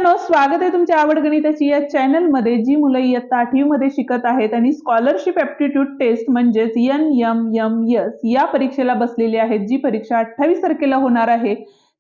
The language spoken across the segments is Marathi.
मुलांनो, स्वागत आहे तुमच्या आवड गणिताची या चॅनल मध्ये। जी मुलं इयत्ता 8वी मध्ये शिकत आहेत आणि स्कॉलरशिप ॲप्टिट्यूड टेस्ट म्हणजेच NMMS या परीक्षेला बसलेले आहेत, जी परीक्षा 28 तारखेला होणार आहे,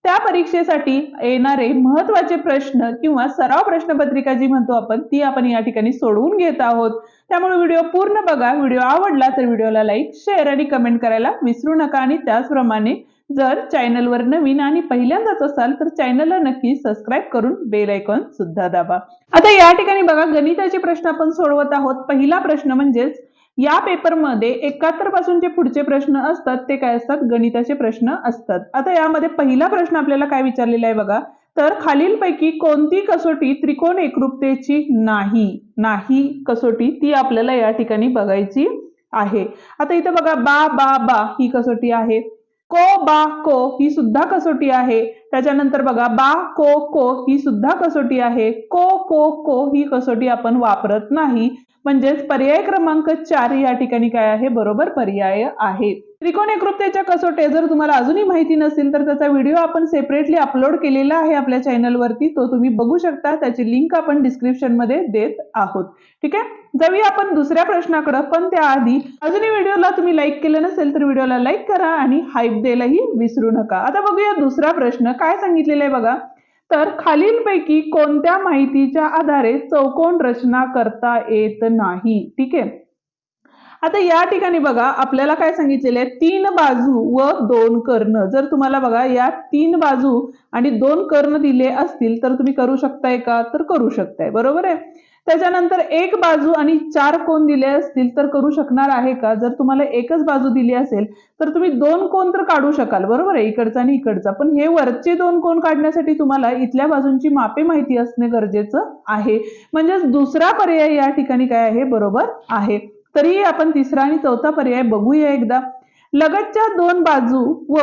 त्या परीक्षेसाठी येणारे महत्त्वाचे प्रश्न किंवा सराव प्रश्नपत्रिका जी म्हणतो आपण, ती आपण या ठिकाणी सोडवून घेत आहोत। त्यामुळे व्हिडिओ पूर्ण बघा। व्हिडिओ आवडला तर व्हिडिओला लाईक, शेअर आणि कमेंट करायला विसरू नका आणि त्याचप्रमाणे जर चॅनलवर नवीन आणि पहिल्यांदाच असाल तर चॅनलला नक्की सबस्क्राइब करून बेल आयकॉन सुद्धा दाबा। आता या ठिकाणी बघा, गणिताचे प्रश्न आपण सोडवत आहोत। पहिला प्रश्न म्हणजेच या पेपरमध्ये 71 पासूनचे पुढचे प्रश्न असतात ते काय असतात, गणिताचे प्रश्न असतात। आता यामध्ये पहिला प्रश्न आपल्याला काय विचारलेला आहे बघा, तर खालीलपैकी कोणती कसोटी त्रिकोण एकरूपतेची नाही कसोटी ती आपल्याला या ठिकाणी बघायची आहे। आता इथे बघा, बा बा बा ही कसोटी आहे, को बा को ही सुद्धा कसोटी आहे। त्याच्यानंतर बघा, बा को को ही सुद्धा कसोटी आहे, को को को ही कसोटी आपण वापरत नाही, म्हणजेच पर्याय क्रमांक 4 या ठिकाणी काय आहे, बरोबर पर्याय आहे। त्रिकोण एकरूपतेच्या कसोट्या जर तुम्हाला अजूनही माहिती नसेल तर त्याचा व्हिडिओ आपण सेपरेटली अपलोड केलेला आहे आपल्या चॅनलवरती, तो तुम्ही बघू शकता। त्याची लिंक आपण डिस्क्रिप्शन मध्ये देत आहोत। ठीक आहे, जाऊया आपण दुसऱ्या प्रश्नाकडे, पण त्याआधी अजूनही व्हिडिओला तुम्ही लाईक केलं नसेल तर व्हिडिओला लाईक करा आणि हाईप द्यायलाही विसरू नका। आता बघूया दुसरा प्रश्न काय सांगितलेला आहे बघा, तर खालीलपैकी कोणत्या माहितीच्या आधारे चौकोन रचना करता येत नाही। ठीक आहे, आता या ठिकाणी बघा आपल्याला काय सांगितलेले आहे, 3 बाजू व 2 कर्ण। जर तुम्हाला बघा या 3 बाजू आणि 2 कर्ण दिले असतील तर तुम्ही करू शकताय का, तर करू शकताय, बरोबर आहे। त्याच्यानंतर 1 बाजू आणि 4 कोण दिले असतील तर करू शकणार आहे का, जर तुम्हाला एकच बाजू दिली असेल तर तुम्ही 2 कोण तर काढू शकाल, बरोबर आहे, इकडचा आणि इकडचा। पण हे वरचे 2 कोण काढण्यासाठी तुम्हाला इथल्या बाजूंची मापे माहिती असणे गरजेचं आहे, म्हणजेच दुसरा पर्याय या ठिकाणी काय आहे, बरोबर आहे। तरीही आपण तिसरा आणि चौथा पर्याय बघूया एकदा। लगतच्या 2 बाजू व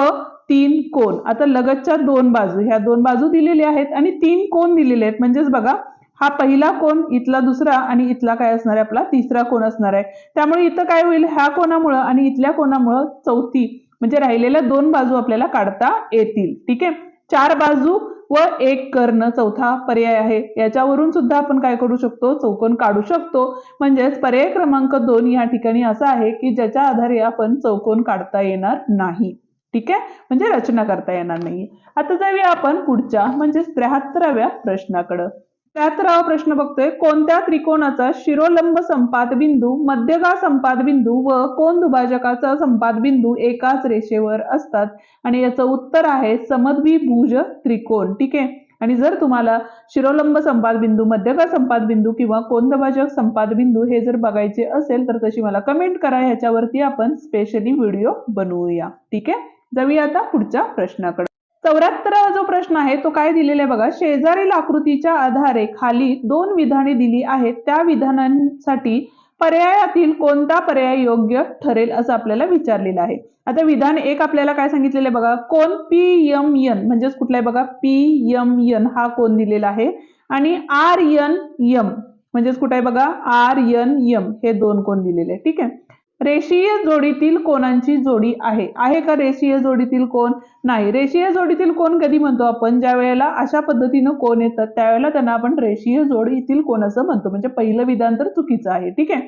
3 कोण। आता लगतच्या 2 बाजू, ह्या 2 बाजू दिलेल्या आहेत आणि 3 कोण दिलेले आहेत, म्हणजेच बघा हा पहिला कोण, इथला दुसरा आणि इथला काय असणार आहे, आपला तिसरा कोण असणार आहे। त्यामुळे इथं काय होईल, ह्या कोणामुळे आणि इथल्या कोणामुळे चौथी म्हणजे राहिलेल्या 2 बाजू आपल्याला काढता येतील। ठीक आहे, 4 बाजू व 1 कर्ण चौथा पर्याय आहे। याच्यावरून सुद्धा आपण काय करू शकतो, चौकोन काढू शकतो। म्हणजेच पर्याय क्रमांक 2 या ठिकाणी असा आहे की ज्याच्या आधारे आपण चौकोन काढता येणार नाही। ठीक आहे, म्हणजे रचना करता येणार नाही। आता जाऊया आपण पुढच्या म्हणजे 73व्या प्रश्नाकडे। 73वा प्रश्न बघतोय, कोणत्या त्रिकोणाचा शिरोलंब संपात बिंदू, मध्यगा संपात बिंदू व कोन दुभाजकाचा संपात बिंदू एकाच रेषेवर असतात, आणि याचं उत्तर आहे समद्विभुज त्रिकोण। ठीक आहे, आणि जर तुम्हाला शिरोलंब संपात बिंदू, मध्यगा संपात बिंदू किंवा कोन दुभाजक संपात बिंदू हे जर बघायचे असेल तर तशी मला कमेंट करा, ह्याच्यावरती आपण स्पेशली व्हिडिओ बनवूया। ठीक आहे, जाऊया आता पुढच्या प्रश्नाकडे। 74वा जो प्रश्न आहे तो काय दिलेला आहे बघा, शेजारील आकृतीच्या आधारे खाली 2 विधाने दिली आहेत, त्या विधानांसाठी पर्यायातील कोणता पर्याय योग्य ठरेल असं आपल्याला विचारलेलं आहे। आता विधान 1 आपल्याला काय सांगितलेलं आहे बघा, कोन PMN म्हणजेच कुठला आहे बघा, PMN हा कोन दिलेला आहे, आणि RNM म्हणजेच कुठे आहे बघा, RNM हे 2 कोन दिलेले आहे। ठीक आहे, रेषीय जोडीतील कोणांची जोडी आहे का रेषीय जोडीतील कोण, नाही। रेषीय जोडीतील कोण कधी म्हणतो आपण, ज्या वेळेला अशा पद्धतीनं कोण येतात त्यावेळेला त्यांना आपण रेषीय जोडीतील कोण असं म्हणतो, म्हणजे पहिलं विधान तर चुकीचं आहे। ठीक आहे,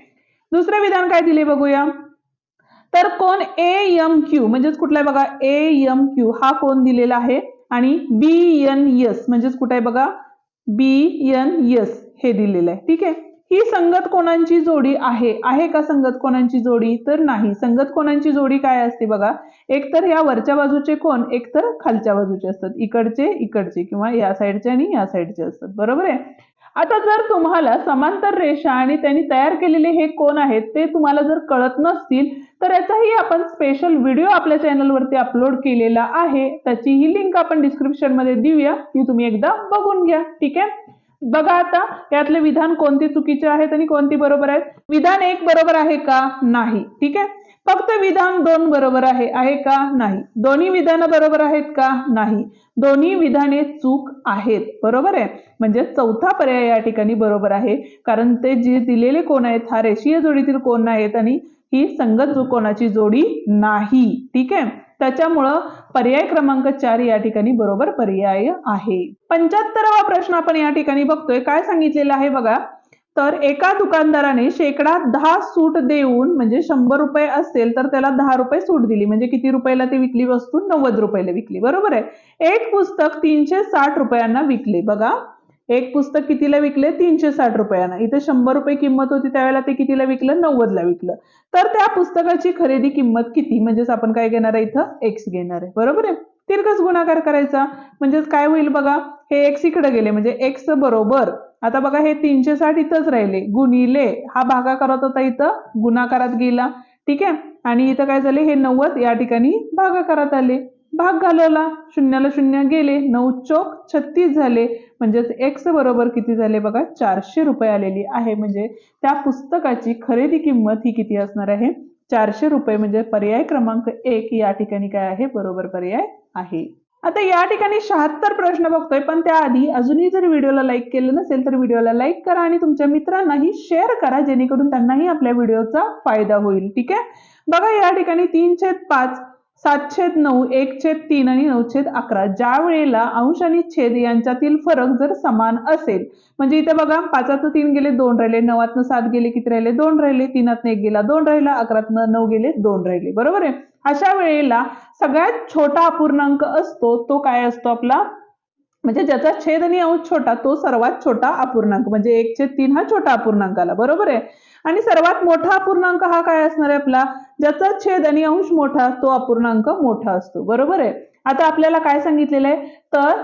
दुसरं विधान काय दिले बघूया, तर कोण AMQ म्हणजेच कुठला आहे बघा, AMQ हा कोण दिलेला आहे, आणि BNS म्हणजेच कुठे आहे बघा, BNS हे दिलेलं आहे। ठीक आहे, ही संगत कोणांची जोडी आहे का संगत कोणांची जोडी, तर नाही। संगत कोणांची जोडी काय असते बघा, एक तर या वरच्या बाजूचे कोण, एक तर खालच्या बाजूचे असतात, इकडचे किंवा या साईडचे आणि या साईडचे असतात, बरोबर आहे। आता जर तुम्हाला समांतर रेषा आणि त्यांनी तयार केलेले हे कोण आहेत ते तुम्हाला जर कळत नसतील तर याचाही आपण स्पेशल व्हिडिओ आपल्या चॅनलवरती अपलोड केलेला आहे, त्याची ही लिंक आपण डिस्क्रिप्शन मध्ये देऊया, ती तुम्ही एकदा बघून घ्या। ठीक आहे, बघा आता यातले विधान कोणती चुकीचे आहेत आणि कोणती बरोबर आहेत। विधान 1 बरोबर आहे का, नाही। ठीक आहे, फक्त विधान 2 बरोबर आहे का, नाही। दोन्ही विधानं बरोबर आहेत का, नाही। दोन्ही विधाने चूक आहेत, बरोबर आहे। म्हणजे चौथा पर्याय या ठिकाणी बरोबर आहे, कारण ते जे दिलेले कोण आहेत हा रेषीय जोडीतील कोण आहेत आणि ही संगत कोणाची जोडी नाही। ठीक आहे, त्याच्यामुळं पर्याय क्रमांक 4 या ठिकाणी बरोबर पर्याय आहे. 75वा प्रश्न आपण या ठिकाणी बघतोय. काय सांगितलेलं आहे बघा, तर एका दुकानदाराने शेकडा 10 सूट देऊन म्हणजे 100 रुपये असेल तर त्याला 10 रुपये सूट दिली, म्हणजे किती रुपयाला ती विकली वस्तू? 90 रुपयाला विकली, बरोबर आहे. एक पुस्तक 360 रुपयांना विकले. बघा, एक पुस्तक कितीला विकले? 360 रुपयांना. इथे 100 रुपये किंमत होती, त्यावेळेला ते कितीला विकलं? 90ला विकलं. तर त्या पुस्तकाची खरेदी किंमत किती? म्हणजेच आपण काय घेणार आहे इथं? एक्स घेणार आहे, बरोबर आहे. तिरकस गुणाकार करायचा, म्हणजेच काय होईल बघा, हे एक्स इकडे गेले म्हणजे एक्स बरोबर, आता बघा हे 360 इथंच राहिले, गुणिले हा भागाकारात होता इथं गुणाकारात गेला, ठीक आहे. आणि इथं काय झाले, हे 90 या ठिकाणी भागाकारात आले, भाग घालवला, शून्याला शून्य गेले, 9 चौक 36 झाले, म्हणजेच एक्स बरोबर किती झाले बघा? 400 रुपये आलेली आहे. म्हणजे त्या पुस्तकाची खरेदी किंमत ही किती असणार आहे? 400 रुपये. म्हणजे पर्याय क्रमांक 1 या ठिकाणी काय आहे? बरोबर पर्याय आहे. आता या ठिकाणी 76 प्रश्न बघतोय, पण त्याआधी अजूनही जर व्हिडिओला लाईक केलं नसेल तर व्हिडिओला लाईक करा आणि तुमच्या मित्रांनाही शेअर करा, जेणेकरून त्यांनाही आपल्या व्हिडिओचा फायदा होईल, ठीक आहे. बघा या ठिकाणी 3/5, 7/9, 1/3 आणि 9/11 ज्या वेळेला अंश आणि छेद यांच्यातील फरक जर समान असेल, म्हणजे इथे बघा 5 3 गेले 2 राहिले, 9 7 गेले किती राहिले? 2 राहिले, 3 1 गेला 2 राहिला, 11 9 गेले 2 राहिले, बरोबर आहे. अशा वेळेला सगळ्यात छोटा अपूर्णांक असतो तो काय असतो आपला? म्हणजे ज्याचा छेद आणि अंश छोटा तो सर्वात छोटा अपूर्णांक, म्हणजे 1/3 हा छोटा अपूर्णांक आला, बरोबर आहे. आणि सर्वात मोठा अपूर्णांक हा काय असणार आहे आपला? ज्याचा छेद आणि अंश मोठा तो अपूर्णांक मोठा असतो, बरोबर आहे. आता आपल्याला काय सांगितलेलं आहे, तर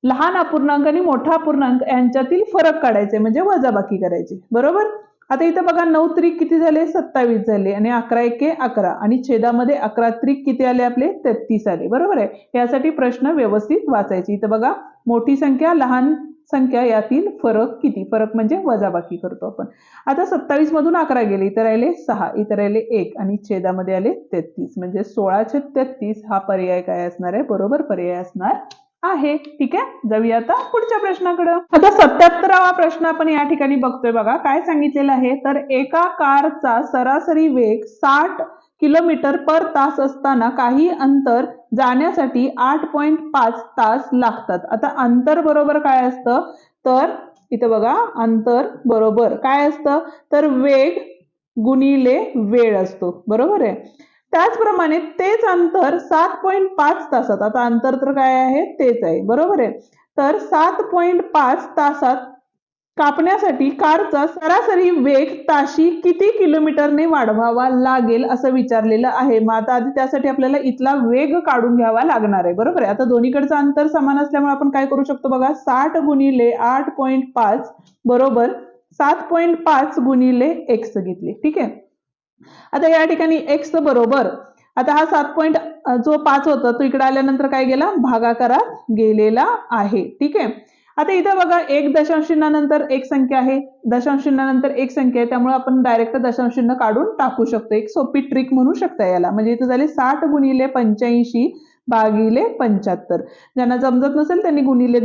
लहान अपूर्णांक आणि मोठा अपूर्णांक यांच्यातील फरक काढायचे, म्हणजे वजाबाकी करायची, बरोबर. आता इथं बघा 9 त्रिक किती झाले? 27 झाले, आणि 11 एके 11, आणि छेदामध्ये 11 त्रिक किती आले आपले? 33 आले, बरोबर आहे. यासाठी प्रश्न व्यवस्थित वाचायचे. इथं बघा मोठी संख्या लहान संख्या यातील फरक किती? फरक म्हणजे वजाबाकी करतो आपण. आता 27 मधून 11 गेले, इथं राहिले 6, इथं राहिले 1, आणि छेदामध्ये आले 33, म्हणजे 16/33 हा पर्याय काय असणार आहे? बरोबर पर्याय असणार आहे, ठीक आहे. जाऊया आता पुढच्या प्रश्नाकडे. आता 77वा प्रश्न आपण या ठिकाणी बघतोय. बघा काय सांगितलेलं आहे, तर एका कारचा सरासरी वेग 60 किलोमीटर पर तास असताना काही अंतर जाण्यासाठी 8.5 तास लागतात. आता अंतर बरोबर काय असतं, तर इथं बघा अंतर बरोबर काय असतं, तर वेग गुणिले वेळ असतो, बरोबर आहे. त्याचप्रमाणे तेच अंतर 7.5 तासात, आता अंतर तर काय आहे? तेच आहे, बरोबर आहे. तर 7.5 तासात कापण्यासाठी कारचा सरासरी वेग ताशी किती किलोमीटरने वाढवावा लागेल असं विचारलेलं आहे. मग आता आधी त्यासाठी आपल्याला इथला वेग काढून घ्यावा लागणार आहे, बरोबर आहे. आता दोन्हीकडचं अंतर समान असल्यामुळे आपण काय करू शकतो बघा, 60 गुणिले 8.5 बरोबर 7.5 गुणिले x घेतले, ठीक आहे. आता या ठिकाणी x बरोबर, आता हा 7.5 होता तो इकडे आल्यानंतर काय गेला? भागाकारात गेलेला आहे, ठीक आहे. आता इथं बघा 1 दशांश चिन्हानंतर एक संख्या आहे, दशांश चिन्हानंतर एक संख्या आहे, त्यामुळे आपण डायरेक्ट दशांश चिन्ह काढून टाकू शकतो. एक सोपी ट्रिक म्हणू शकता याला. म्हणजे इथं झाले 60 गुणिले 85 भागिले 75. ज्यांना जमत नसेल त्यांनी गुणिले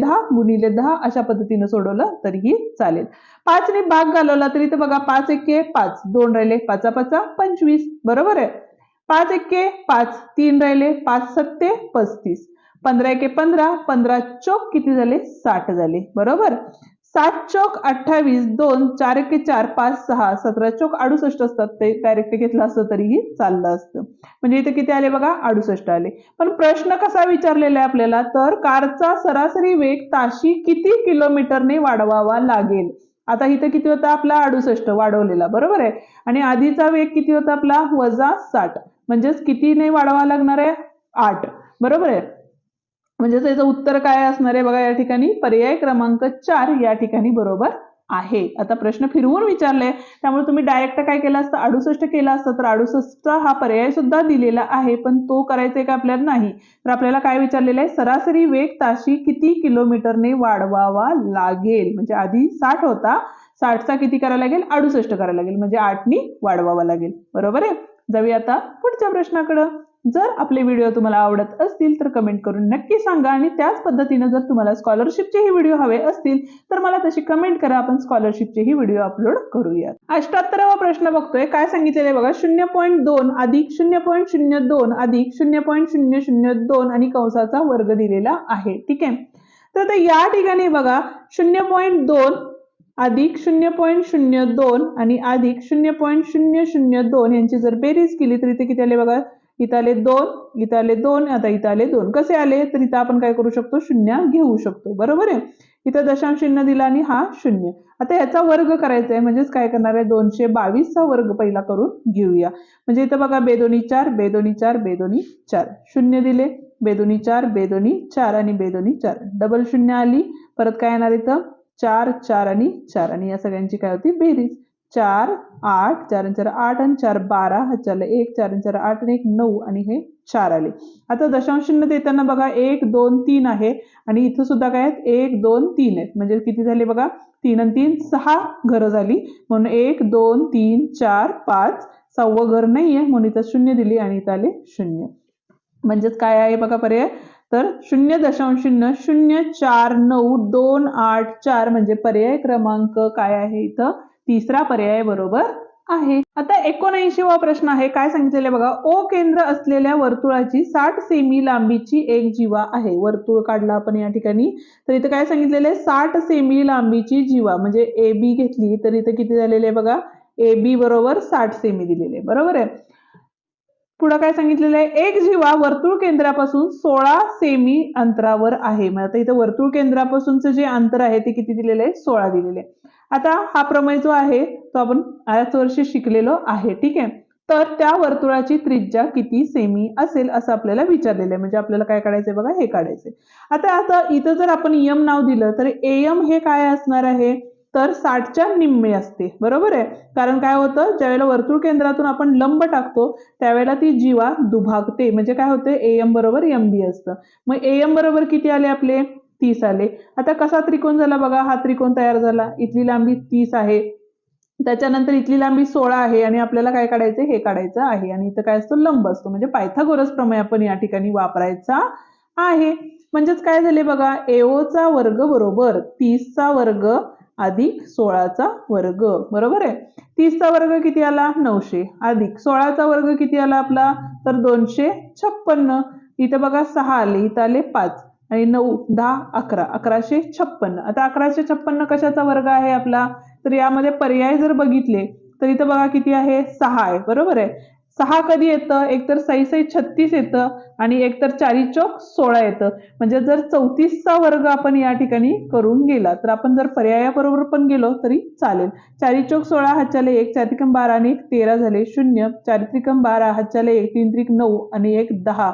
10 अशा पद्धतीने सोडवलं तरीही चालेल. 5 ने भाग घालवला तरी इथं बघा 5 एके 5, 2 राहिले, 5 5 25, बरोबर आहे. 5 एके 5, 3 राहिले, 5 सत्ते 35, 15 एके 15, 15 चौक किती झाले? 60 झाले, बरोबर. 7 चौक 28, 2, 4 एके 4, 5 6, 17 चौक 68 असतात, ते डायरेक्ट घेतलं असतं तरीही चाललं असतं. म्हणजे इथे किती आले बघा? 68 आले. पण प्रश्न कसा विचारलेला आहे आपल्याला, तर कारचा सरासरी वेग ताशी किती किलोमीटरने वाढवावा लागेल. आता इथं किती होता आपला? 68 वाढवलेला, बरोबर आहे. आणि आधीचा वेग किती होता आपला? -60, म्हणजेच कितीने वाढवावा लागणार आहे? 8, बरोबर आहे. म्हणजे त्याचं उत्तर काय असणार आहे बघा, या ठिकाणी पर्याय क्रमांक 4 या ठिकाणी बरोबर आहे. आता प्रश्न फिरवून विचारले, त्यामुळे तुम्ही डायरेक्ट काय केलं असतं? 68 केलं असतं, तर 68 हा पर्याय सुद्धा दिलेला आहे, पण तो करायचा आहे का आपल्याला? नाही. तर आपल्याला काय विचारलेलं आहे? सरासरी वेग ताशी किती किलोमीटरने वाढवावा लागेल. म्हणजे आधी 60 होता, 60चा किती करायला लागेल? 68 करायला लागेल, म्हणजे 8 ने वाढवावा लागेल, बरोबर आहे. जाऊया आता पुढच्या प्रश्नाकडे. जर आपले व्हिडिओ तुम्हाला आवडत असतील तर कमेंट करून नक्की सांगा आणि त्याच पद्धतीने जर तुम्हाला स्कॉलरशिपचे व्हिडिओ हवे असतील तर मला तशी कमेंट करा, आपण स्कॉलरशिपचे व्हिडिओ अपलोड करूया। 78वा प्रश्न बघतोय, काय सांगितलेले बघा, 0.2 अधिक 0.02 अधिक 0.002 आणि कंसाचा वर्ग दिलेला आहे। ठीक आहे, तर या ठिकाणी बघा 0.2 अधिक 0.02 आणि अधिक 0.002 यांची जर बेरीज केली तर इथे किती आले बघा, इथं आले 2, इथं आले 2, आता इथं आले 2। कसे आले तर इथं आपण काय करू शकतो, शून्य घेऊ शकतो, बरोबर आहे। इथं दशांश चिन्ह दिला आणि हा 0। आता याचा वर्ग करायचा आहे, म्हणजेच काय करणार आहे, 222 चा वर्ग पहिला करून घेऊया। म्हणजे इथं बघा बेदोनी 4, बेदोनी 4, बेदोनी 4, शून्य दिले, बेदोनी 4, बेदोनी 4 आणि बेदोनी 4, डबल शून्य आली, परत काय येणार इथं 4, 4 आणि 4 आणि या सगळ्यांची काय होती बेरीज, 4, 8, 4 4 8 आणि 4 12, हा चालले 1, 4 4 8 आणि 1 9 आणि हे 4 आले। आता दशांश चिन्ह देताना बघा 1 2 3 आहे आणि इथं सुद्धा काय आहेत 1 2 3 आहेत, म्हणजे किती झाले बघा 3 आणि 3 6 घरं झाली, म्हणून 1 2 3 4 5, 6वं घर नाहीये म्हणून इथं शून्य दिली आणि इथं आले 0। म्हणजेच काय आहे बघा पर्याय, तर 0.0049284 म्हणजे पर्याय क्रमांक काय आहे इथं, तिसरा पर्याय बरोबर आहे। आता 79वा प्रश्न आहे, काय सांगितलेले बघा, ओ केंद्र असलेल्या वर्तुळाची 60 सेमी लांबीची एक जीवा आहे। वर्तुळ काढला आपण या ठिकाणी, तर इथं काय सांगितलेले 60 सेमी लांबीची जीवा, म्हणजे ए बी घेतली तर इथं किती झालेले बघा, ए बी बरोबर 60 सेमी दिलेले, बरोबर आहे। पुढे काय सांगितलेलं आहे, एक जीवा वर्तुळ केंद्रापासून 16 सेमी अंतरावर आहे। मग आता इथं वर्तुळ केंद्रापासूनचं जे अंतर आहे ते किती दिलेलं आहे, 16 दिलेले आहे। आता हा प्रमेय जो आहे तो आपण याच वर्षी शिकलेलो आहे। ठीक आहे, तर त्या वर्तुळाची त्रिज्या किती सेमी असेल असं आपल्याला विचारलेलं आहे, म्हणजे आपल्याला काय काढायचंय बघा, हे काढायचंय। आता इथं जर आपण एम नाव दिलं तर एम हे काय असणार आहे, तर 60च्या निम्मे असते, बरोबर आहे। कारण काय होतं, ज्यावेळेला वर्तुळ केंद्रातून आपण लंब टाकतो त्यावेळेला ती जीवा दुभागते, म्हणजे काय होते एम बरोबर एम बी असतं। मग एम बरोबर किती आले आपले, 30 आले। आता कसा त्रिकोण झाला बघा, हा त्रिकोण तयार झाला, इथली लांबी 30 आहे, त्याच्यानंतर इथली लांबी 16 आहे आणि आपल्याला काय काढायचं, हे काढायचं आहे आणि इथं काय असतो, लंब असतो, म्हणजे पायथागोरस प्रमेय आपण या ठिकाणी वापरायचा आहे। म्हणजेच काय झाले बघा, एओ चा वर्ग बरोबर 30 चा वर्ग अधिक 16 चा वर्ग, बरोबर आहे। 30 चा वर्ग किती आला, 900 अधिक 16 चा वर्ग किती आला आपला, तर 256। इथं बघा 6 आले, इथं आले 5 आणि 9 10 11, 1156। आता 1156 कशाचा वर्ग आहे आपला, तर यामध्ये पर्याय जर बघितले तर इथं बघा किती आहे, 6 आहे, बरोबर आहे। 6 कधी येतं, एकतर 6 6 36 येतं आणि एकतर 4 चौक 16 येतं, म्हणजे जर 34 चा वर्ग आपण या ठिकाणी करून गेला तर आपण जर पर्यायाबरोबर पण गेलो तरी चालेल। 4 चौक 16, हातच्याले 1, 4 त्रिकम 12 आणि 1 13 झाले 0, 4 त्रिकम 12, हातच्याले 1, 3 त्रिक 9 आणि 1 10,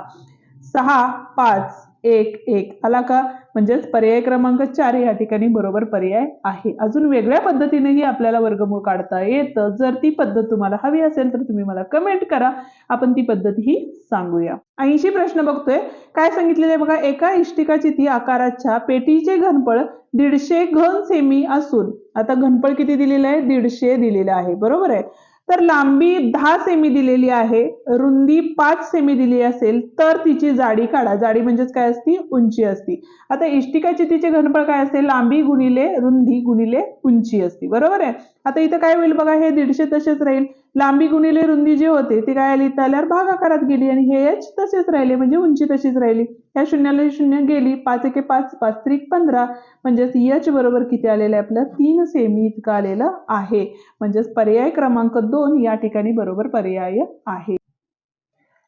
6 5 1 1 आला का, म्हणजेच पर्याय क्रमांक 4 या ठिकाणी बरोबर पर्याय आहे। अजून वेगळ्या पद्धतीनेही आपल्याला वर्गमूळ काढता येतं, जर ती पद्धत तुम्हाला हवी असेल तर तुम्ही मला कमेंट करा, आपण ती पद्धत ही सांगूया। 80 प्रश्न बघतोय, काय सांगितलेले बघा, एका इष्टिकाचिती आकाराच्या पेटीचे घनफळ 150 घन सेमी असून, आता घनफळ किती दिलेलं आहे, 150 दिलेलं आहे, बरोबर आहे। तर लांबी 10 सेमी दिलेली आहे, रुंदी 5 सेमी दिली असेल तर तिची जाडी काढा। जाडी म्हणजेच काय असती, उंची असती। आता इष्टिकाचितीचे घनफळ काय असेल, लांबी गुणिले रुंदी गुणिले उंची असते, बरोबर आहे। आता इथं काय होईल बघा, हे 150 तसेच राहील, लांबी गुणिले रुंदी जे होते ते काय आली, इथं आल्यावर भागाकारात गेली आणि हे एच तसेच राहिले, म्हणजे उंची तशीच राहिली। या शून्याला शून्य गेली, 5 1 5, 5 त्रिक 15, म्हणजेच एच बरोबर किती आलेलं आहे आपलं, 3 सेमी इतकं आलेलं आहे। म्हणजेच पर्याय क्रमांक 2 या ठिकाणी बरोबर पर्याय आहे।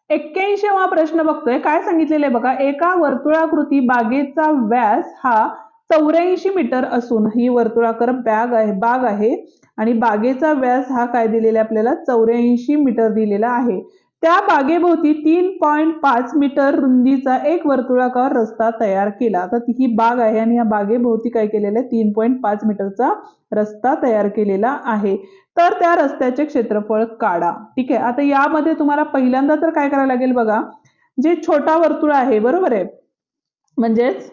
81वा प्रश्न बघतोय, काय सांगितलेलं आहे बघा, एका वर्तुळाकृती बागेचा व्यास हा 84 मीटर असून, ही वर्तुळाकार बाग आहे आणि बागेचा व्यास हा काय दिलेला आपल्याला, 84 मीटर दिलेला आहे। त्या बागेभोवती 3.5 मीटर रुंदीचा एक वर्तुळाकार रस्ता तयार केला। आता ही बाग आहे आणि या बागेभोवती काय केलेलं आहे, 3.5 मीटरचा रस्ता तयार केलेला आहे, तर त्या रस्त्याचे क्षेत्रफळ काढा। ठीक आहे, आता यामध्ये तुम्हाला पहिल्यांदा तर काय करायला लागेल बघा, जे छोटा वर्तुळ आहे, बरोबर आहे, म्हणजेच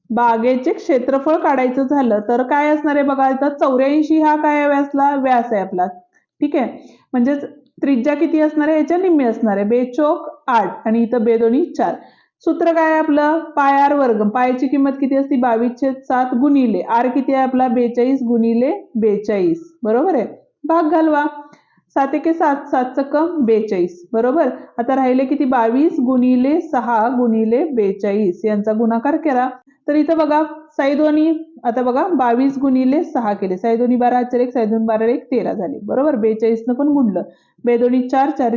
बागेचे क्षेत्रफळ काढायचं झालं तर काय असणार आहे बघा, इथं 84 हा काय व्यास आहे आपला, ठीक आहे, म्हणजेच त्रिज्या किती असणार आहे, याच्या निम्मे असणार आहे. 2 चोक 8 आणि इथं 2 दोन्ही 4. सूत्र काय आहे आपलं, पाय आर वर्ग. पायची किंमत किती असते, 22/7 गुणिले आर किती आहे आपला, 42 गुणिले 42. बरोबर आहे. भाग घालवा. 7 एके 7, 7 चक्क 42. बरोबर. आता राहिले किती, 22 गुणिले 6 गुणिले 42 यांचा गुणाकार करा. तर इथं बघा साई दोन्ही, आता बघा 22 गुणिले 6 केले, साई दोन्ही 12 1 साई दोन्ही 12 1 13 झाले. बरोबर. 42 न पण गुणलं. 2 दोन्ही 4 4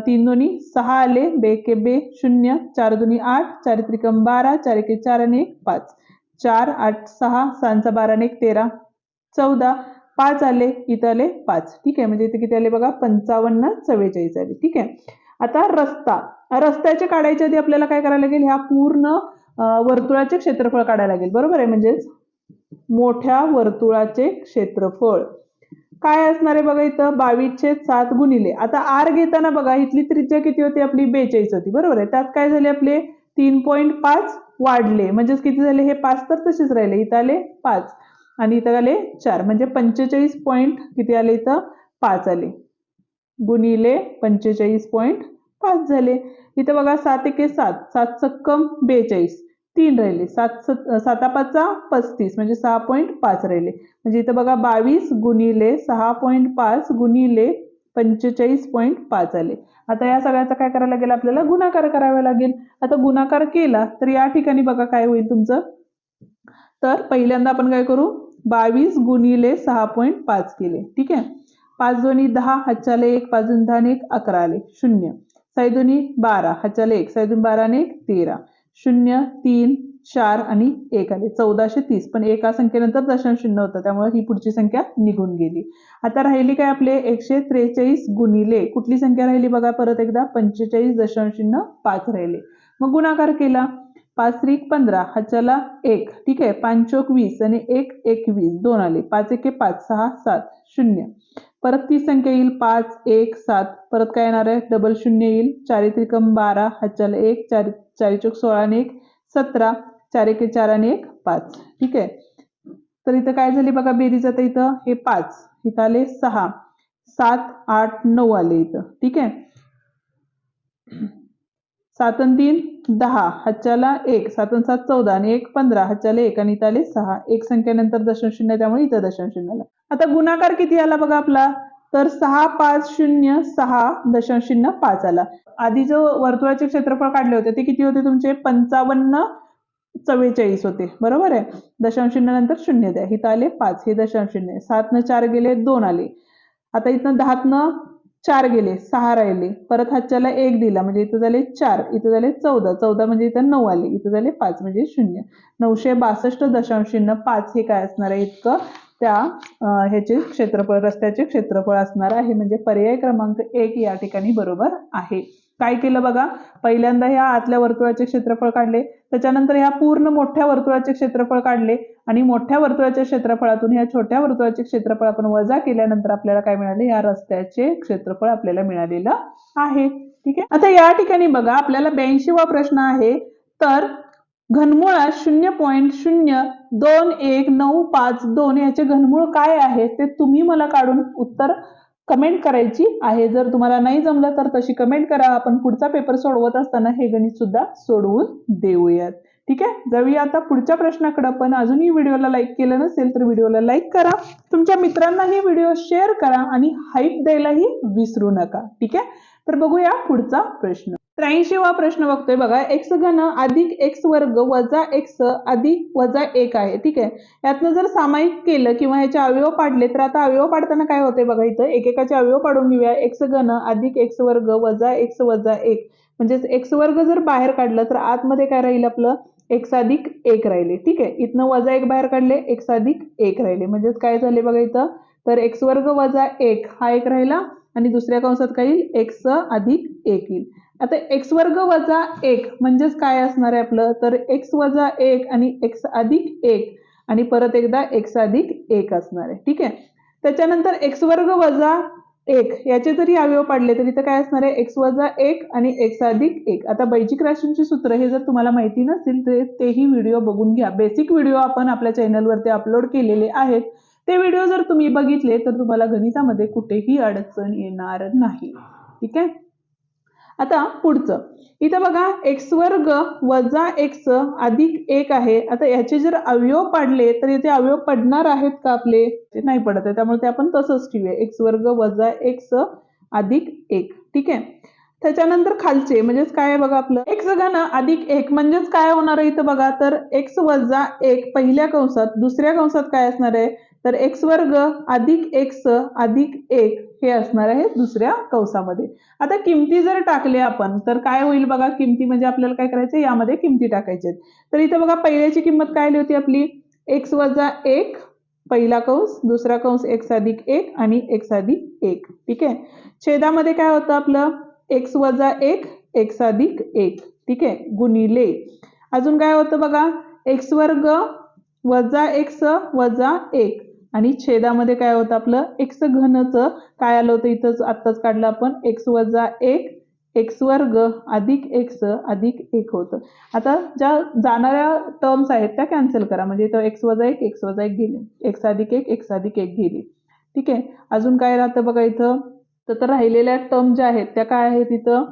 3 दोन्ही 6 आले, 2 एके 2 0, 4 दोन्ही 8 4 त्रिकम 12 4 एके 4 आणि 1 5, 4 8 6 6 12 आणि 1 13 14, 5 आले, इथं आले 5. ठीक आहे. म्हणजे इथे किती आले बघा, 55 44 आले. ठीक आहे. आता रस्त्याचे काढायच्या आधी आपल्याला काय करायला लागेल, ह्या पूर्ण वर्तुळाचे क्षेत्रफळ काढायला लागेल. बरोबर आहे. म्हणजे मोठ्या वर्तुळाचे क्षेत्रफळ काय असणार आहे बघा, इथं 22/7 गुणिले, आता आर घेताना बघा इथली त्रिज्या किती होती आपली, 42 होती. बरोबर आहे. त्यात काय झाले आपले 3.5 वाढले, म्हणजेच किती झाले, हे 5 तर तसेच राहिले, इथं आले 5 आणि इथं आले 4, म्हणजे 45 पॉईंट किती आले, इथं 5 आले गुणिले 45.5 झाले. इथं बघा 7 एके 7, 7 चक्कम 42, 3 राहिले, 7 5 35 म्हणजे 6.5 राहिले. म्हणजे इथं बघा 22 गुणिले 6.5 गुणिले 45.5 आले. आता या सगळ्याचा काय करायला लागेल, आपल्याला गुणाकार करावा लागेल. आता गुणाकार केला तर या ठिकाणी बघा काय होईल तुमचं, तर पहिल्यांदा आपण काय करू, 22 गुणिले 6.5 केले. ठीक आहे. 5 दोन्ही 10, हातच्याला 1, 5 दोन्ही 10 आणि 1 11 आले, 0. साई दोन्ही 12, हातच्याला 1, साई दोन्ही 12 आणि 1 13, 0 3 4 आणि 1 आले, 1430. पण एका संख्येनंतर दशांश चिन्ह होतं, त्यामुळे ही पुढची संख्या निघून गेली. आता राहिली काय आपले 143 गुणिले कुठली संख्या राहिली बघा, परत एकदा 45.5 राहिले. मग गुणाकार केला. 5 3 15, हातच्याला 1. ठीक आहे. 5 चोक 20 आणि 1 21, 2 आले, 5 एके 5 6 7 0. परत ती संख्या येईल 5 1 7, परत काय येणार आहे, डबल 0 येईल. 4 त्रिकम 12, हातच्याला 1, 4 चोक 16 आणि 1 17, 4 एके 4 आणि 1 5. ठीक आहे. तर इथं काय झाली बघा बेरीज, आता इथं हे 5, इथं आले 6, 7 8 9 आले इथं. ठीक आहे. 7 आणि 3 10, हातच्याला 1, 7 आणि 7 14 आणि 1 15, हातच्याला 1 आणि इथं आले 6. एक संख्येनंतर दशांश चिन्ह, त्यामुळे इथं दशांश चिन्ह आला. आता गुणाकार किती आला बघा आपला, तर 6 5 0 6 दशांश चिन्ह 5 आला. आधी जो वर्तुळाचे क्षेत्रफळ काढले होते ते किती होते तुमचे, 55 44 होते. बरोबर आहे. दशांश चिन्ह नंतर 0 द्या, इथं आले 5, हे दशांश चिन्ह आहे. 7 न 4 गेले 2 आले. आता इथं 10 न 4 गेले 6 राहिले, परत हातच्याला 1 दिला म्हणजे इथं झाले 4, इथं झाले 14, 14 म्हणजे इथं 9 आले, इथं झाले 5 म्हणजे 0. 962 दशांश चिन्ह 5 हे काय असणार आहे, इतकं त्या ह्याचे क्षेत्रफळ, रस्त्याचे क्षेत्रफळ असणार आहे. म्हणजे पर्याय क्रमांक 1 या ठिकाणी बरोबर आहे. काय केलं बघा, पहिल्यांदा ह्या आतल्या वर्तुळाचे क्षेत्रफळ काढले, त्याच्यानंतर ह्या पूर्ण मोठ्या वर्तुळाचे क्षेत्रफळ काढले आणि मोठ्या वर्तुळाच्या क्षेत्रफळातून ह्या छोट्या वर्तुळाचे क्षेत्रफळ आपण वजा केल्यानंतर आपल्याला काय मिळाले, या रस्त्याचे क्षेत्रफळ आपल्याला मिळालेलं आहे. ठीक आहे. आता या ठिकाणी बघा आपल्याला 82वा प्रश्न आहे. तर घनमुळात 0.0219552 याचे घनमूळ काय आहे ते तुम्ही मला काढून उत्तर कमेंट करायची आहे. जर तुम्हाला नाही जमलं तर तशी कमेंट करा. आपण पुढचा पेपर सोडवत असताना हे गणित सुद्धा सोडवून देऊयात. ठीक आहे. जाऊया आता पुढच्या प्रश्नाकडे. पण अजूनही व्हिडिओला लाईक केलं नसेल तर व्हिडिओला लाईक करा, तुमच्या मित्रांनाही व्हिडिओ शेअर करा आणि हाईप द्यायलाही विसरू नका. ठीक आहे. तर बघूया पुढचा प्रश्न. 83वा प्रश्न बघतोय बघा, x घन अधिक x वर्ग वजा x अधिक वजा 1 आहे. ठीक आहे. यातनं जर सामायिक केलं किंवा याचे अवयव पाडले तर आता अवयव पाडताना काय होते बघा, इथं एकेकाचे अवयव पाडून घेऊया. x घन अधिक x वर्ग वजा x वजा 1, म्हणजेच x वर्ग जर बाहेर काढलं तर आतमध्ये काय राहील आपलं, x अधिक 1 राहिले. ठीक आहे. इथनं वजा 1 बाहेर काढले, x अधिक 1 राहिले. म्हणजेच काय झाले बघा इथं, तर x वर्ग वजा 1 हा 1 राहिला आणि दुसऱ्या कंसात काय येईल, x अधिक 1 येईल. आता x वर्ग वजा 1 म्हणजेच काय असणार आहे आपलं, तर x वजा 1 आणि x अधिक 1 आणि परत एकदा x अधिक 1 असणार आहे. ठीक आहे. त्याच्यानंतर x वर्ग वजा 1 याचे जरी अवयव पाडले तर इथं काय असणार आहे, x वजा 1 आणि x अधिक 1. आता बैजिक राशींची सूत्र हे जर तुम्हाला माहिती नसतील तर तेही व्हिडिओ बघून घ्या. बेसिक व्हिडिओ आपण आपल्या चॅनलवरती अपलोड केलेले आहेत. ते व्हिडिओ जर तुम्ही बघितले तर तुम्हाला गणितामध्ये कुठेही अडचण येणार नाही. ठीक आहे. आता पुढचं इथं बघा एक्स वर्ग वजा एक्स अधिक 1 आहे. आता याचे जर अवयव पाडले तर इथे अवयव पडणार आहेत का आपले? ते नाही पडत आहे, त्यामुळे ते आपण तसंच ठेवूया. एक्स वर्ग वजा एक्स अधिक 1. ठीक आहे. त्याच्यानंतर खालचे म्हणजेच काय आहे बघा आपलं एक्स घन अधिक 1 म्हणजेच काय होणार आहे इथं बघा, तर एक्स वजा 1 पहिल्या कंसात, दुसऱ्या कंसात काय असणार आहे तर एक्स वर्ग अधिक एक्स अधिक 1 हे असणार आहे दुसऱ्या कंसामध्ये. आता किमती जर टाकले आपण तर काय होईल बघा, किमती म्हणजे आपल्याला काय करायचं यामध्ये किमती टाकायचे. तर इथं बघा पहिल्याची किंमत काय आली होती आपली एक्स वजा 1 पहिला कंस, दुसरा कंस एक्स अधिक 1 आणि एक्स अधिक 1. ठीक आहे. छेदामध्ये काय होतं आपलं एक्स वजा 1 एक्स अधिक 1. ठीक आहे. गुणिले अजून काय होतं बघा एक्स वर्ग वजा एक्स वजा 1 आणि छेदामध्ये काय होतं आपलं एक्स घनचं काय आलं होतं इथं आत्ताच काढलं आपण एक्स वजा 1 एक्स वर्ग अधिक एक्स अधिक 1 होतं. आता ज्या जाणाऱ्या टर्म्स आहेत त्या कॅन्सल करा, म्हणजे इथं एक्स वजा 1 एक्स वजा 1 गेले, एक्स अधिक 1 एक्स अधिक 1 गेली. ठीक आहे. अजून काय राहतं बघा इथं, तर राहिलेल्या टर्म ज्या आहेत त्या काय आहेत इथं,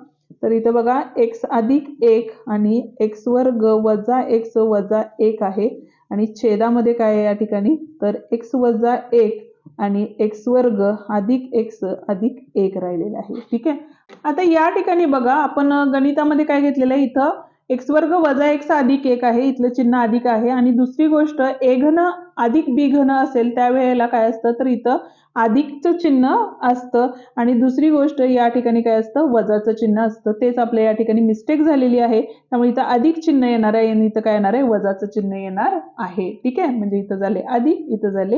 तर इथं बघा एक्स अधिक 1 आणि एक्स वर्ग वजा एक्स वजा 1 आहे आणि छेदामध्ये काय आहे या ठिकाणी तर एक्स वजा 1 आणि एक्स वर्ग अधिक एक्स अधिक 1 राहिलेला आहे. ठीक आहे. आता या ठिकाणी बघा आपण गणितामध्ये काय घेतलेलं आहे इथं एक्स वर्ग वजा एक्स अधिक 1 आहे, इथलं चिन्ह अधिक आहे आणि दुसरी गोष्ट ए घन अधिक बी घन असेल त्यावेळेला काय असतं तर इथं अधिकचं चिन्ह असतं आणि दुसरी गोष्ट या ठिकाणी काय असतं वजाचं चिन्ह असतं. तेच आपल्या या ठिकाणी मिस्टेक झालेली आहे, त्यामुळे इथं अधिक चिन्ह येणार आहे आणि इथं काय येणार आहे वजाचं चिन्ह येणार आहे. ठीक आहे. म्हणजे इथं झाले अधिक, इथं झाले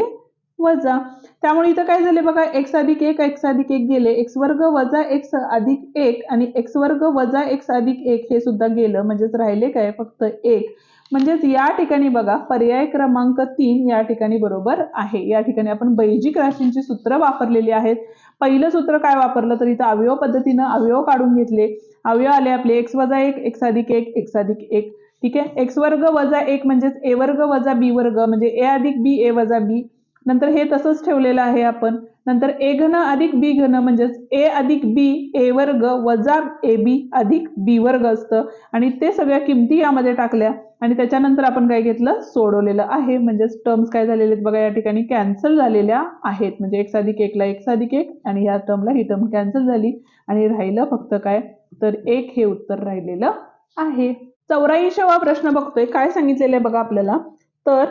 वजा. त्यामुळे इथं काय झाले बघा एक्स अधिक 1 एक्स अधिक 1 गेले, एक्स वर्ग वजा एक्स अधिक 1 आणि एक्स वर्ग वजा एक्स अधिक 1 हे सुद्धा गेलं, म्हणजेच राहिले काय फक्त 1. म्हणजेच या ठिकाणी बघा पर्याय क्रमांक 3 या ठिकाणी बरोबर आहे. या ठिकाणी आपण बैजिक राशींची सूत्र वापरलेली आहेत. पहिलं सूत्र काय वापरलं तर इथं अवयव पद्धतीनं अवयव काढून घेतले. अवयव आले आपले एक्स वजा 1 एक्स अधिक 1 एक्स अधिक 1. ठीक आहे. एक्स वर्ग वजा 1 म्हणजेच ए वर्ग वजा बी वर्ग म्हणजे ए अधिक बी ए वजा बी. नंतर हे तसंच ठेवलेलं आहे आपण. नंतर ए घन अधिक बी घन म्हणजेच ए अधिक बी ए वर्ग वजा ए बी अधिक बी वर्ग असतं आणि ते सगळ्या किमती यामध्ये टाकल्या आणि त्याच्यानंतर आपण काय घेतलं सोडवलेलं आहे. म्हणजेच टर्म्स काय झालेले आहेत बघा या ठिकाणी कॅन्सल झालेल्या आहेत. म्हणजे एक्स अधिक 1 ला एक्स अधिक 1 आणि या टर्मला ही टर्म कॅन्सल झाली आणि राहिलं फक्त काय तर 1 हे उत्तर राहिलेलं आहे. 84वा प्रश्न बघतोय. काय सांगितलेलं आहे बघा आपल्याला, तर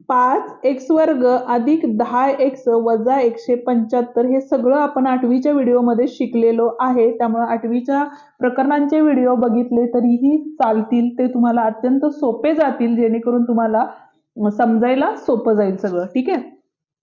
5x वर्ग अधिक 10x वजा 175 हे सगळं आपण 8वीच्या व्हिडिओमध्ये शिकलेलो आहे. त्यामुळे 8वीच्या प्रकरणांचे व्हिडिओ बघितले तरीही चालतील, ते तुम्हाला अत्यंत सोपे जातील, जेणेकरून तुम्हाला समजायला सोपं जाईल सगळं. ठीक आहे.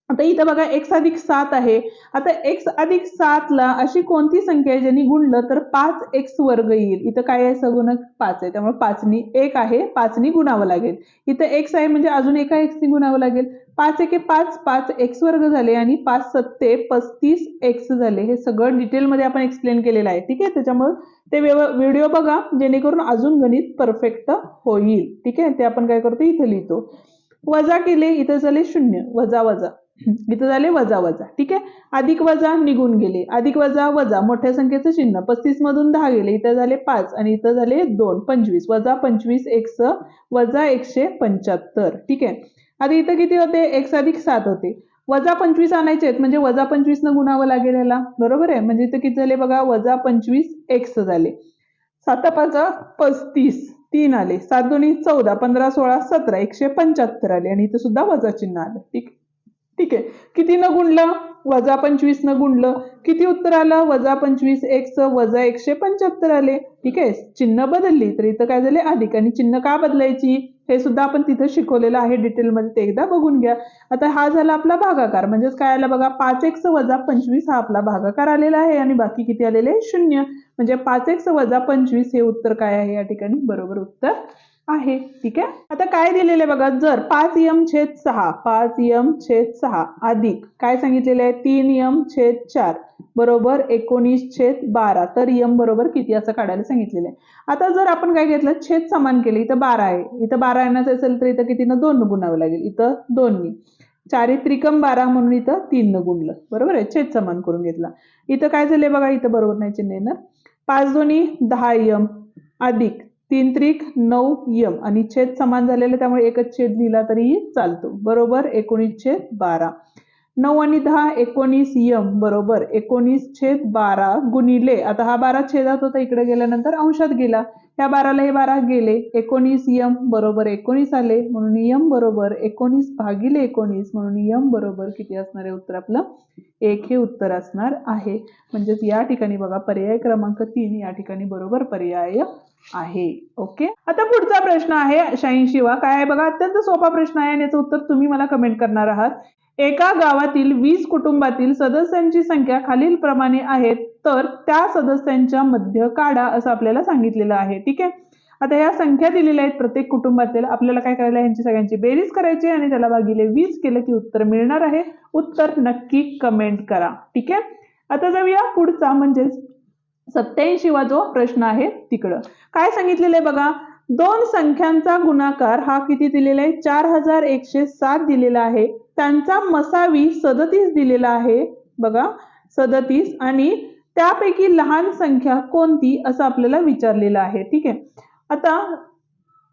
आता इथं बघा एक्स अधिक 7 आहे. आता एक्स अधिक 7 ला अशी कोणती संख्या आहे ज्यांनी गुणलं तर 5x वर्ग येईल. इथं काय आहे सगुणक 5 आहे, त्यामुळे 5नी 1 आहे, 5नी गुणावं लागेल. इथं x आहे म्हणजे अजून एका x नी गुणावं लागेल. 5 एके 5 5x वर्ग झाले आणि 5 सत्ते 35x झाले. हे सगळं डिटेलमध्ये आपण एक्सप्लेन केलेलं आहे. ठीक आहे. त्याच्यामुळे ते व्हिडिओ बघा जेणेकरून अजून गणित परफेक्ट होईल. ठीक आहे. ते आपण काय करतो इथे लिहितो. वजा केले इथं झाले 0 वजा वजा, इथं झाले वजा वजा. ठीक आहे. अधिक वजा निघून गेले, अधिक वजा वजा मोठ्या संख्येचं चिन्ह 35 मधून 10 गेले, इथं झाले 5 आणि इथं झाले 2 25 वजा 25 एक्स वजा 175. ठीक आहे. आता इथं किती होते एक्स अधिक 7 होते, वजा 25 आणायचे आहेत म्हणजे वजा 25 न गुणावं लागेल याला, बरोबर आहे. म्हणजे इथं किती झाले बघा वजा 25 एक्स झाले, 7 5 35 3 आले, 7 2 14 15 16 17 175 आले आणि इथं सुद्धा वजा चिन्ह आलं. ठीक आहे. किती न गुणलं वजा 25 न गुणलं, किती उत्तर आलं वजा 25 एक्स वजा 175 आले. ठीक आहे. चिन्ह बदलली तर इथं काय झाले अधिक, आणि चिन्ह का बदलायची हे सुद्धा आपण तिथं शिकवलेलं आहे डिटेलमध्ये, ते एकदा बघून घ्या. आता हा झाला आपला भागाकार, म्हणजेच काय आला बघा 5x वजा 25 हा आपला भागाकार आलेला आहे आणि बाकी किती आलेले 0. म्हणजे 5x वजा 25 हे उत्तर काय आहे या ठिकाणी बरोबर उत्तर आहे. ठीक आहे. आता काय दिलेलं आहे बघा, जर 5m/6 5m/6 अधिक काय सांगितलेलं आहे 3m/4 बरोबर 19/12 तर m बरोबर किती असं काढायला सांगितलेलं आहे. आता जर आपण काय घेतलं छेद समान केले, इथं 12 आहे, इथं 12 येण्याचं असेल तर इथं कितीनं 2 गुणावं लागेल, इथं 2नी. चारित्रिकम 12 म्हणून इथं 3 न गुणलं, बरोबर आहे, छेद समान करून घेतला. इथं काय झाले बघा, इथं बरोबर नाही चिन्ह येणार. 5 दोन्ही 10 यम अधिक 3 त्रिक 9 यम आणि छेद समान झालेला त्यामुळे एकच छेद लिहिला तरीही चालतो, बरोबर 19/12. 9 आणि 10 19 यम बरोबर 19/12 गुणिले, आता हा 12 छेदात होता, इकडे गेल्यानंतर अंशात गेला, या 12ला हे 12 गेले, 19 यम बरोबर 19 आले, म्हणून यम बरोबर 19/19 म्हणून यम बरोबर किती असणार आहे उत्तर आपलं 1 हे उत्तर असणार आहे. म्हणजेच या ठिकाणी बघा पर्याय क्रमांक 3 या ठिकाणी बरोबर पर्याय आहे. ओके, आता पुढचा प्रश्न आहे 86वा. काय आहे बघा, अत्यंत सोपा प्रश्न आहे आणि याचं उत्तर तुम्ही मला कमेंट करणार आहात. एका गावातील 20 कुटुंबातील सदस्यांची संख्या खालील प्रमाणे आहेत, तर त्या सदस्यांच्या मध्य काढा असं आपल्याला सांगितलेलं आहे. ठीक आहे, आता ह्या संख्या दिलेल्या आहेत प्रत्येक कुटुंबातील, आपल्याला काय करायला यांची सगळ्यांची बेरीज करायची आणि त्याला भागिले 20 केलं की उत्तर मिळणार आहे. उत्तर नक्की कमेंट करा. ठीक आहे, आता जाऊया पुढचा म्हणजेच 87वा जो प्रश्न आहे तिकडं. काय सांगितलेलं आहे बघा, दोन संख्यांचा गुणाकार हा किती दिलेला आहे 4107 दिलेला आहे, त्यांचा मसावी 37 दिलेला आहे बघा 37 आणि त्यापैकी लहान संख्या कोणती असं आपल्याला विचारलेलं आहे. ठीक आहे, आता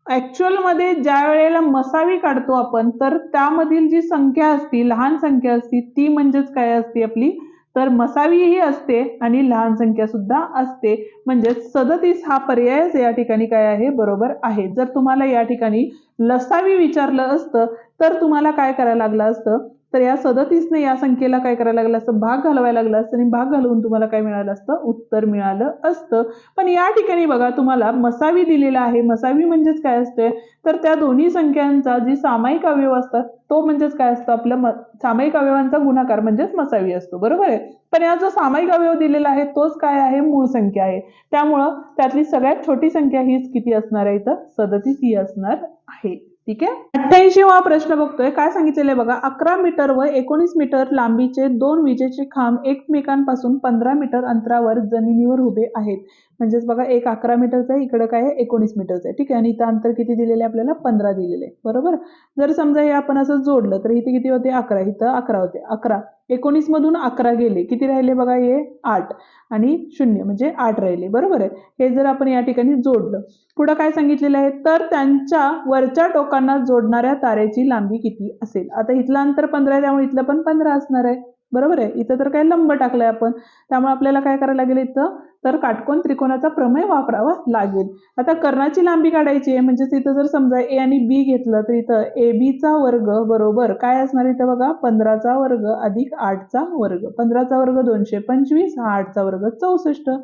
ऍक्च्युअल मध्ये ज्या वेळेला मसावी काढतो आपण तर त्यामधील जी संख्या असती लहान संख्या असती ती म्हणजेच काय असते आपली तर मसावी ही असते आणि लहान संख्या सुद्धा असते, म्हणजे 37 हा पर्याय या ठिकाणी काय आहे बरोबर आहे. जर तुम्हाला या ठिकाणी लसावी विचारलं असतं तर तुम्हाला काय करायला लागलं असतं तर या 37 ने या संख्येला काय करायला लागलं असतं भाग घालवायला लागला असतं आणि भाग घालवून तुम्हाला काय मिळालं असतं उत्तर मिळालं असतं. पण या ठिकाणी बघा तुम्हाला मसावी दिलेला आहे, मसावी म्हणजेच काय असते तर त्या दोन्ही संख्यांचा जी सामायिक अवयव असतात तो म्हणजेच काय असतो आपल्या सामायिक अवयवांचा गुणाकार म्हणजेच मसावी असतो, बरोबर आहे. पण या जो सामायिक अवयव दिलेला आहे तोच काय आहे मूळ संख्या आहे, त्यामुळं त्यातली सगळ्यात छोटी संख्या हीच किती असणार आहे तर 37 ही असणार आहे. ठीक आहे, 88वा प्रश्न बघतोय. काय सांगितलेलं आहे बघा, 11 मीटर व 19 मीटर लांबीचे दोन विजेचे खांब एकमेकांपासून 15 मीटर अंतरावर जमिनीवर उभे आहेत. म्हणजेच बघा एक 11 मीटरचं आहे, इकडे काय आहे 19 मीटरचं आहे. ठीक आहे, आणि इथं अंतर किती दिलेले आपल्याला 15 दिलेले, बरोबर. जर समजा हे आपण असं जोडलं तर इथे किती होते 11, इथं 11 होते. 11 19 मधून 11 गेले, किती राहिले बघा हे 8 आणि 0 म्हणजे 8 राहिले, बरोबर आहे. हे जर आपण या ठिकाणी जोडलं, पुढे काय सांगितलेलं आहे तर त्यांच्या वरच्या टोकांना जोडणाऱ्या तारेची लांबी किती असेल. आता इथलं अंतर 15 आहे त्यामुळे इथलं पण 15 असणार आहे, बरोबर आहे. इथं तर काय लंब टाकलंय आपण, त्यामुळे आपल्याला काय करायला लागेल इथं तर काटकोन त्रिकोणाचा प्रमेय वापरावा लागेल. आता कर्णाची लांबी काढायची आहे, म्हणजे इथं जर समजा ए आणि बी घेतलं तर इथं ए बी चा वर्ग बरोबर काय असणार इथं बघा 15चा वर्ग अधिक 8चा वर्ग. 15चा वर्ग 225, 8चा वर्ग 64.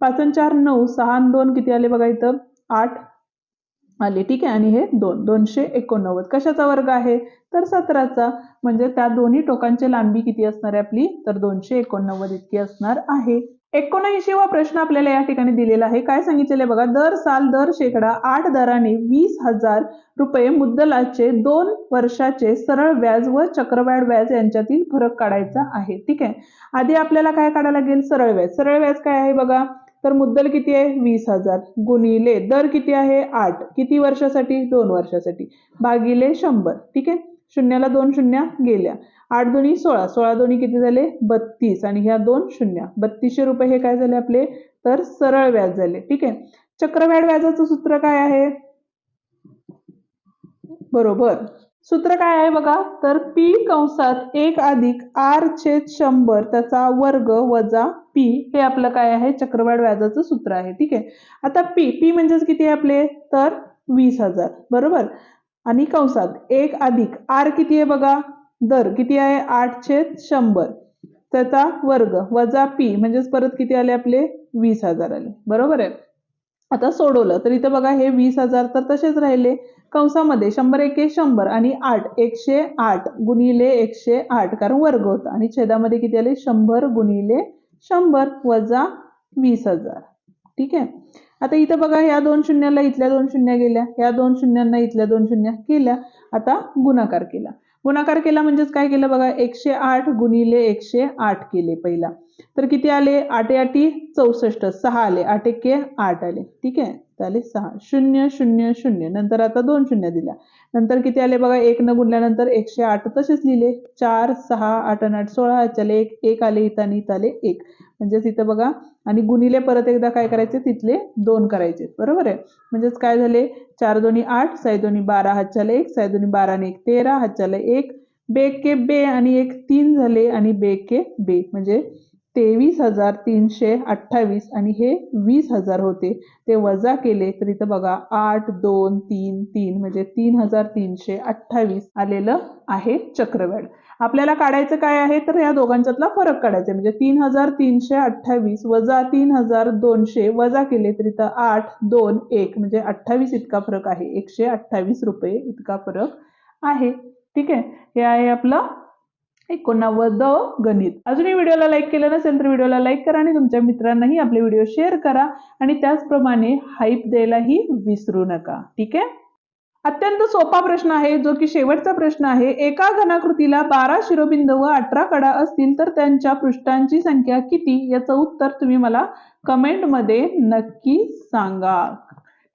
5 आणि 4 9, 6 आणि 2 किती आले बघा इथं 8 आले. ठीक आहे, आणि हे 289 कशाचा वर्ग आहे तर 17चा, म्हणजे त्या दोन्ही टोकांची लांबी किती असणार आहे आपली तर 289 इतकी असणार आहे. 79वा प्रश्न आपल्याला या ठिकाणी दिलेला आहे. काय सांगितलेलं आहे बघा, दर साल दर शेकडा 8 दराने 20,000 रुपये मुद्दलाचे 2 वर्षाचे सरळ व्याज व चक्रवाढ व्याज यांच्यातील फरक काढायचा आहे. ठीक आहे, आधी आपल्याला काय काढायला लागेल सरळ व्याज. सरळ व्याज काय आहे बघा तर मुद्दल किती आहे 20,000 गुणिले दर किती आहे 8, किती वर्षासाठी 2 वर्षासाठी, भागिले 100. ठीक आहे, शून्याला 2 शून्य गेल्या, 8 दोन्ही 16, 16 दोन्ही किती झाले 32 आणि ह्या 2 शून्य, 3200 रुपये हे काय झाले आपले तर सरळ व्याज झाले. ठीक आहे, चक्रवाढ व्याजाचं सूत्र काय आहे बरोबर, सूत्र काय आहे बघा तर पी कंसात 1 अधिक आर छेद 100 त्याचा वर्ग वजा पी हे आपलं काय आहे चक्रवाढ व्याजाचं सूत्र आहे. ठीक आहे, आता पी म्हणजेच किती आहे आपले तर 20,000 बरोबर, आणि कंसात 1 अधिक आर किती आहे बघा दर किती आहे 8/100 त्याचा वर्ग वजा पी म्हणजेच परत किती आले आपले 20,000 आले, बरोबर आहे. आता सोडवलं तर इथं बघा हे 20,000 तर तसेच राहिले, कंसामध्ये 100 एके 100 आणि 8 108 गुणिले 108 कारण वर्ग होता आणि छेदामध्ये किती आले 100 गुणिले 100 वजा 20,000. ठीक आहे, आता इथं बघा या 2 शून्याला इथल्या 2 शून्य गेल्या, या 2 शून्यांना इथल्या 2 शून्य केल्या, आता गुणाकार केला. गुणाकार केला म्हणजेच काय केलं बघा 108 गुणिले 108 केले पहिला, तर किती आले? 8 8 64, 6 आले, 8 1 8 आले. ठीक आहे, झाले 6. 0 0 0. नंतर आता 2 शून्य दिल्या. नंतर किती आले बघा? 1 न गुणल्यानंतर 108 तसेच लिहिले. 4 6 8 8 16 हातच्याले 1 1 आले इथं आणि इथं आले 1. म्हणजेच इथं बघा आणि गुणिले परत एकदा काय करायचे? तिथले 2 करायचे. बरोबर आहे? म्हणजेच काय झाले? 4 2 8, 6 2 12 हातच्याले 1, 6 2 12 आणि 1 13 हातच्याले 1, बेके बे आणि 1 3 झाले आणि बेके बे म्हणजे 23,328 आणि हे 20,000 होते. ते वजा केले तर इथं बघा 8 2 3 3 म्हणजे 3,328 आलेलं आहे चक्रव्याढ. आपल्याला काढायचं काय आहे? तर या दोघांच्यातला फरक काढायचा म्हणजे 3,328 वजा 3,200 वजा केले तर इथं 8 2 1 म्हणजे 28 इतका फरक आहे. 128 रुपये इतका फरक आहे. ठीक आहे, हे आहे आपलं 89 गणित. अजूनही व्हिडिओला लाईक केलं नसेल तर व्हिडिओला लाईक करा आणि तुमच्या मित्रांनाही आपले व्हिडिओ शेअर करा आणि त्याचप्रमाणे हाईप द्यायलाही विसरू नका. ठीक आहे, अत्यंत सोपा प्रश्न आहे जो की शेवटचा प्रश्न आहे. एका घनाकृतीला 12 शिरोबिंदू व 18 कडा असतील तर त्यांच्या पृष्ठांची संख्या किती? याचं उत्तर तुम्ही मला कमेंटमध्ये नक्की सांगा.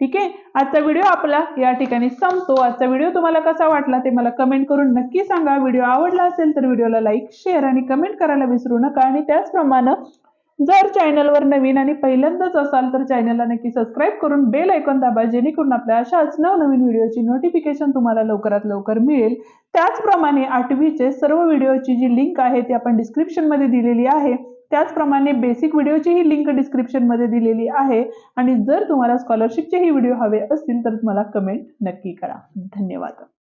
ठीक आहे, आजचा व्हिडिओ आपला या ठिकाणी संपतो. आजचा व्हिडिओ तुम्हाला कसा वाटला ते मला कमेंट करून नक्की सांगा. व्हिडिओ आवडला असेल तर व्हिडिओला लाईक शेअर आणि कमेंट करायला विसरू नका आणि त्याचप्रमाणे जर चॅनलवर नवीन आणि पहिल्यांदाच असाल तर चॅनलला नक्की सबस्क्राईब करून बेल आयकॉन दाबा जेणेकरून आपल्या अशाच नवनवीन व्हिडिओची नोटिफिकेशन तुम्हाला लवकरात लवकर मिळेल. त्याचप्रमाणे 8वीचे सर्व व्हिडिओची जी लिंक आहे ती आपण डिस्क्रिप्शनमध्ये दिलेली आहे. त्याचप्रमाणे बेसिक व्हिडिओचीही लिंक डिस्क्रिप्शनमध्ये दिलेली आहे आणि जर तुम्हाला स्कॉलरशिपचेही व्हिडिओ हवे असतील तर मला कमेंट नक्की करा. धन्यवाद.